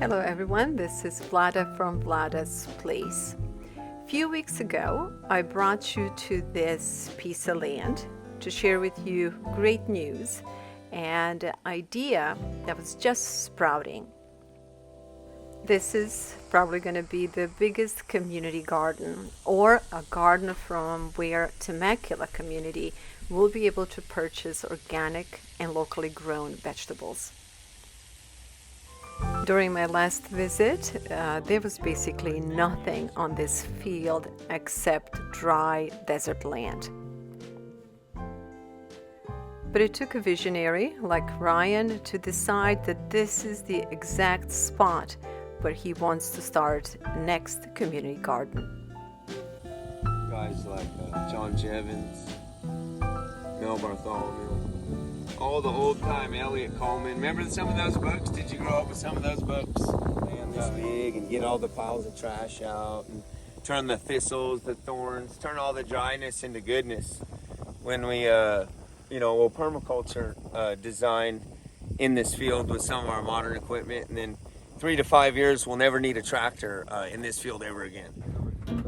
Hello everyone, this is Vlada from VLADA'S place. A few weeks ago, I brought you to this piece of land to share with you great news and an idea that was just sprouting. This is probably going to be the biggest community garden, or a garden from where Temecula community will be able to purchase organic and locally grown vegetables. During my last visit, there was basically nothing on this field except dry desert land. But it took a visionary like Ryan to decide that this is the exact spot where he wants to start next community garden. Guys like John Jevons, Mel Bartholomew, all the old-time Elliot Coleman. Remember some of those books? Did you grow up with some of those books? Man, this big, and get all the piles of trash out, and turn the thistles, the thorns, turn all the dryness into goodness. When we, permaculture designed in this field with some of our modern equipment, and then 3 to 5 years, we'll never need a tractor in this field ever again.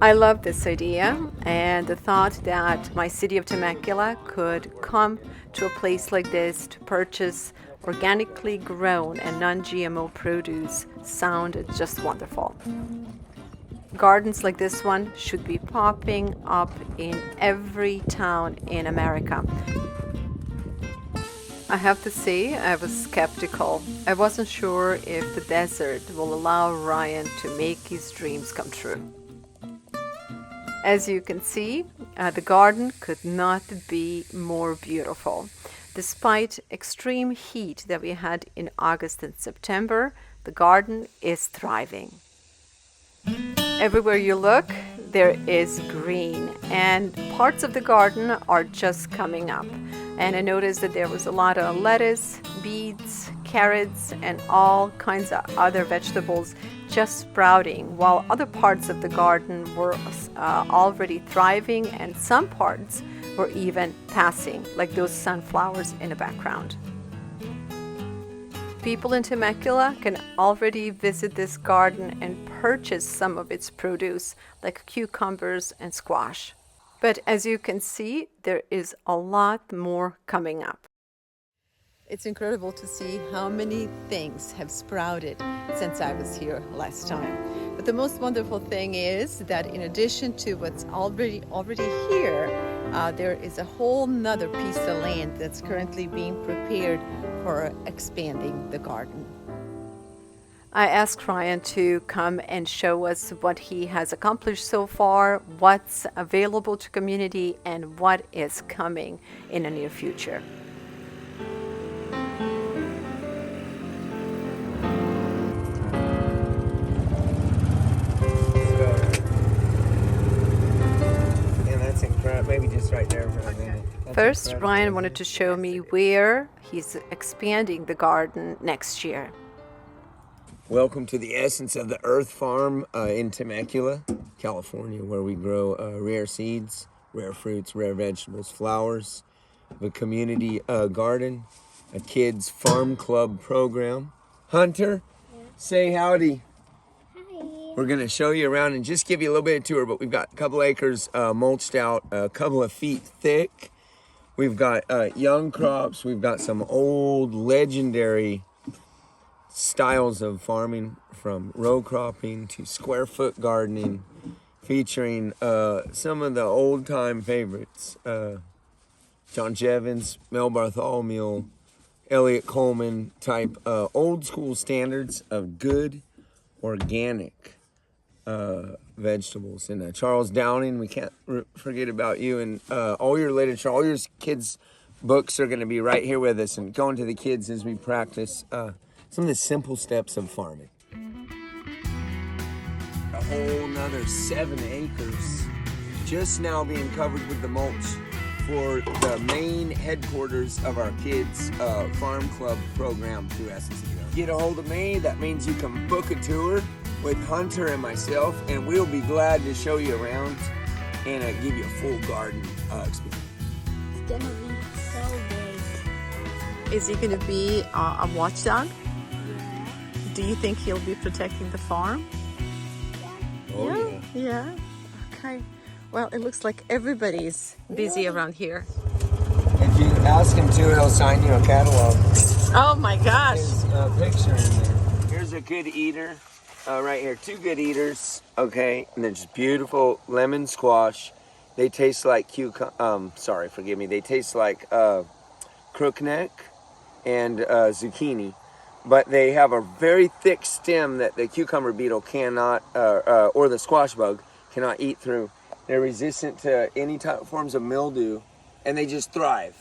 I love this idea and the thought that my city of Temecula could come to a place like this to purchase organically grown and non-GMO produce sounded just wonderful. Gardens like this one should be popping up in every town in America. I have to say, I was skeptical. I wasn't sure if the desert will allow Ryan to make his dreams come true. As you can see, the garden could not be more beautiful. Despite extreme heat that we had in August and September, the garden is thriving. Everywhere you look, there is green, and parts of the garden are just coming up. And I noticed that there was a lot of lettuce, beets, carrots, and all kinds of other vegetables just sprouting, while other parts of the garden were already thriving, and some parts were even passing, like those sunflowers in the background. People in Temecula can already visit this garden and purchase some of its produce, like cucumbers and squash. But as you can see, there is a lot more coming up. It's incredible to see how many things have sprouted since I was here last time. But the most wonderful thing is that in addition to what's already here, there is a whole nother piece of land that's currently being prepared for expanding the garden. I asked Ryan to come and show us what he has accomplished so far, what's available to community, and what is coming in the near future. Maybe just right there for a minute. First, Ryan wanted to show me where he's expanding the garden next year. Welcome to the Essence of the Earth farm in Temecula, California, where we grow rare seeds, rare fruits, rare vegetables, flowers, the community garden, a kids farm club program. Hunter, say howdy. We're going to show you around and just give you a little bit of tour, but we've got a couple acres mulched out, a couple of feet thick. We've got young crops. We've got some old legendary styles of farming, from row cropping to square foot gardening, featuring some of the old time favorites. John Jevons, Mel Bartholomew, Elliot Coleman type old school standards of good organic vegetables. And Charles Downing, we can't forget about you, and all your literature, all your kids' books are going to be right here with us and going to the kids as we practice some of the simple steps of farming. A whole nother 7 acres just now being covered with the mulch for the main headquarters of our kids farm club program through Essence of the Earth. Get a hold of me. That means you can book a tour with Hunter and myself, and we'll be glad to show you around and give you a full garden experience. It's gonna be so big. Is he going to be a watchdog? Yeah. Do you think he'll be protecting the farm? Oh yeah. Yeah. Okay. Well, it looks like everybody's busy around here. If you ask him to, he'll sign you a catalog. Oh my gosh. His picture in there. Here's a good eater right here. 2 good eaters. Okay, and they're just beautiful lemon squash. They taste like sorry, forgive me. They taste like crookneck and zucchini, but they have a very thick stem that the cucumber beetle cannot, or the squash bug cannot eat through. They're resistant to any forms of mildew, and they just thrive.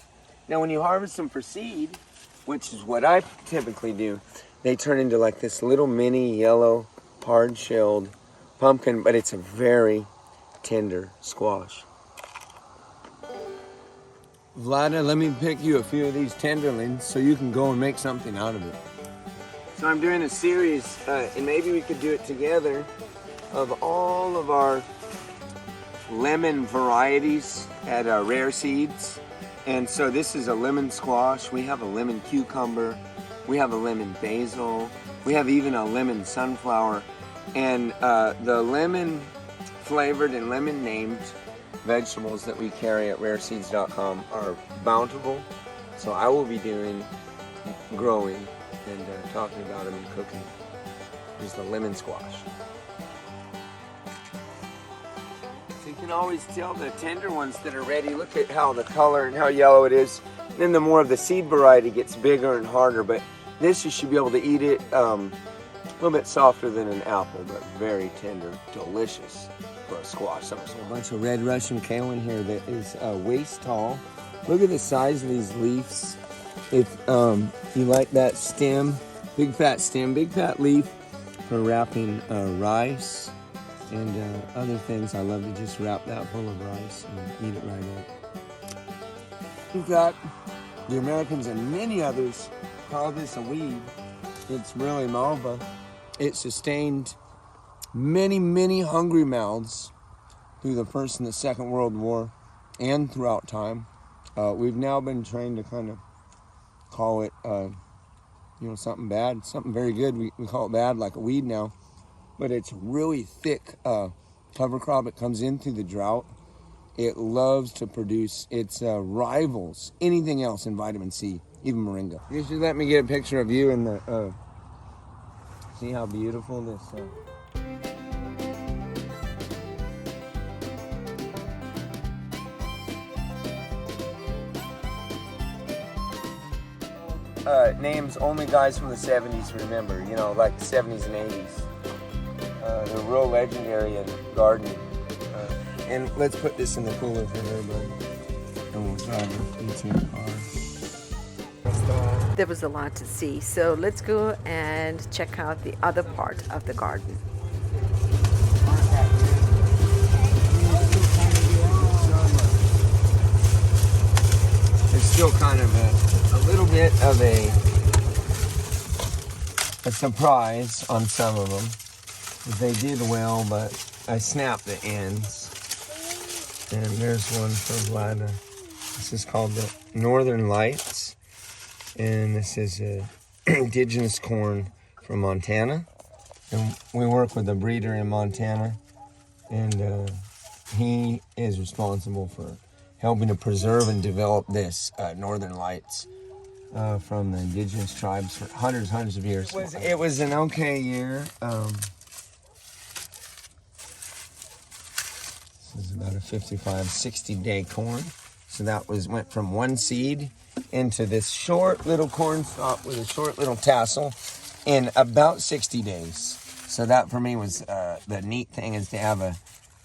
Now, when you harvest them for seed, which is what I typically do, they turn into like this little mini yellow, hard-shelled pumpkin, but it's a very tender squash. Vlada, let me pick you a few of these tenderlings so you can go and make something out of it. So I'm doing a series, and maybe we could do it together, of all of our lemon varieties at Rare Seeds. And so this is a lemon squash, we have a lemon cucumber, we have a lemon basil, we have even a lemon sunflower, and the lemon flavored and lemon named vegetables that we carry at rareseeds.com are bountiful. So I will be growing and talking about them and cooking. Here's the lemon squash. So you can always tell the tender ones that are ready. Look at how the color and how yellow it is. Then the more of the seed variety gets bigger and harder, but this you should be able to eat it a little bit softer than an apple, but very tender, delicious for a squash. So a bunch of red Russian kale in here that is waist tall. Look at the size of these leaves. If you like that stem, big fat leaf for wrapping rice and other things. I love to just wrap that full of rice and eat it right up. In fact, the Americans and many others call this a weed. It's really malva. It sustained many, many hungry mouths through the First and the Second World War and throughout time. We've now been trained to kind of call it, something bad, something very good. We call it bad, like a weed now. But it's really thick cover crop. It comes in through the drought. It loves to produce. Its rivals anything else in vitamin C, even moringa. You should let me get a picture of you in the. See how beautiful this. Names only guys from the 70s remember, like the 70s and 80s. They're real legendary in gardening. And let's put this in the cooler for everybody. And we'll drive it into the car. There was a lot to see, so let's go and check out the other part of the garden. It's still kind of a little bit of a surprise on some of them. They did well, but I snapped the ends. And there's one for Vlada. This is called the Northern Lights. And this is indigenous corn from Montana. And we work with a breeder in Montana. And he is responsible for helping to preserve and develop this Northern Lights from the indigenous tribes for hundreds of years. It was an okay year. This is about a 55, 60-day corn. So that went from one seed into this short little corn stalk with a short little tassel in about 60 days. So that for me was the neat thing, is to have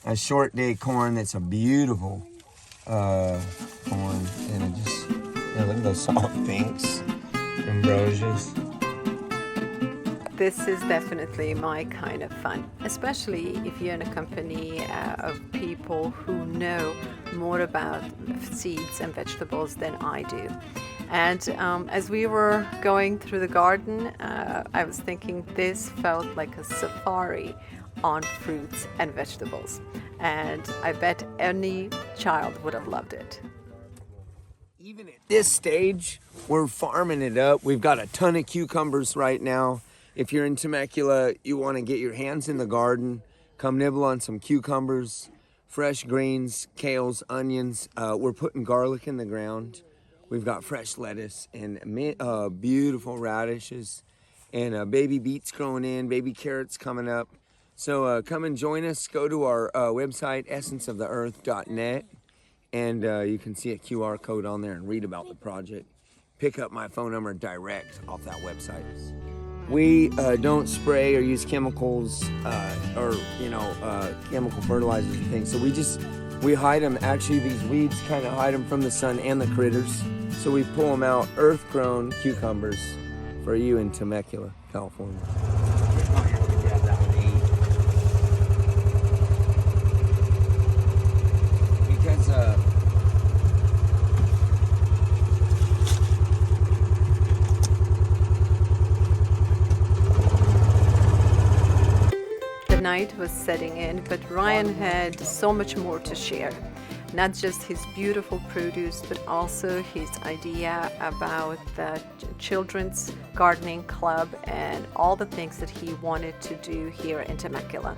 a short day corn that's a beautiful corn. And it just, look at those soft pinks, ambrosias. This is definitely my kind of fun, especially if you're in a company of people who know more about seeds and vegetables than I do. And as we were going through the garden, I was thinking this felt like a safari on fruits and vegetables. And I bet any child would have loved it. Even at this stage, we're farming it up. We've got a ton of cucumbers right now. if you're in Temecula, you want to get your hands in the garden, come nibble on some cucumbers, fresh greens, kales, onions. We're putting garlic in the ground. We've got fresh lettuce and beautiful radishes and baby beets growing in, baby carrots coming up. So come and join us. Go to our website, essenceoftheearth.net, and you can see a QR code on there and read about the project. Pick up my phone number direct off that website. We don't spray or use chemicals or chemical fertilizers and things. So we hide them. Actually, these weeds kind of hide them from the sun and the critters. So we pull them out, earth-grown cucumbers for you in Temecula, California. Because The night was setting in, but Ryan had so much more to share. Not just his beautiful produce, but also his idea about the children's gardening club and all the things that he wanted to do here in Temecula.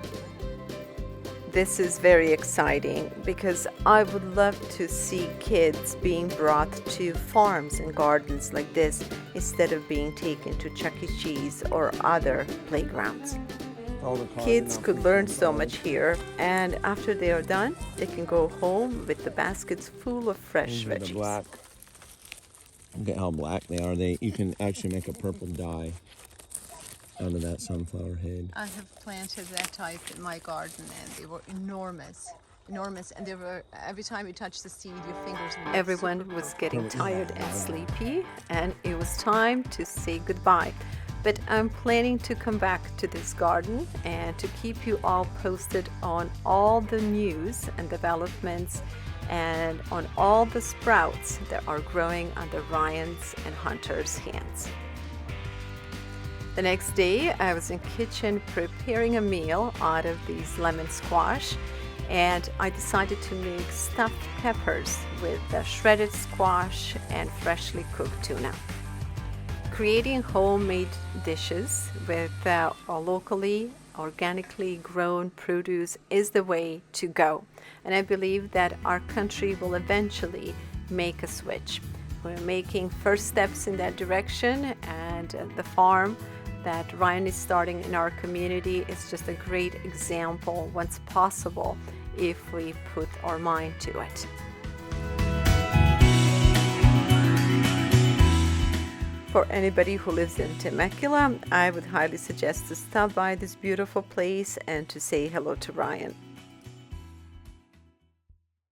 This is very exciting because I would love to see kids being brought to farms and gardens like this instead of being taken to Chuck E. Cheese or other playgrounds. Kids could learn so much here, and after they are done, they can go home with the baskets full of fresh veggies. Black. Look at how black they are. You can actually make a purple dye out of that sunflower head. I have planted that type in my garden, and they were enormous, and they were, every time you touch the seed, your fingers would. Everyone was getting tired and sleepy, and it was time to say goodbye. But I'm planning to come back to this garden and to keep you all posted on all the news and developments and on all the sprouts that are growing under Ryan's and Hunter's hands. The next day, I was in kitchen preparing a meal out of these lemon squash, and I decided to make stuffed peppers with the shredded squash and freshly cooked tuna. Creating homemade dishes with locally, organically grown produce is the way to go. And I believe that our country will eventually make a switch. We're making first steps in that direction, and the farm that Ryan is starting in our community is just a great example of what's possible if we put our mind to it. For anybody who lives in Temecula, I would highly suggest to stop by this beautiful place and to say hello to Ryan.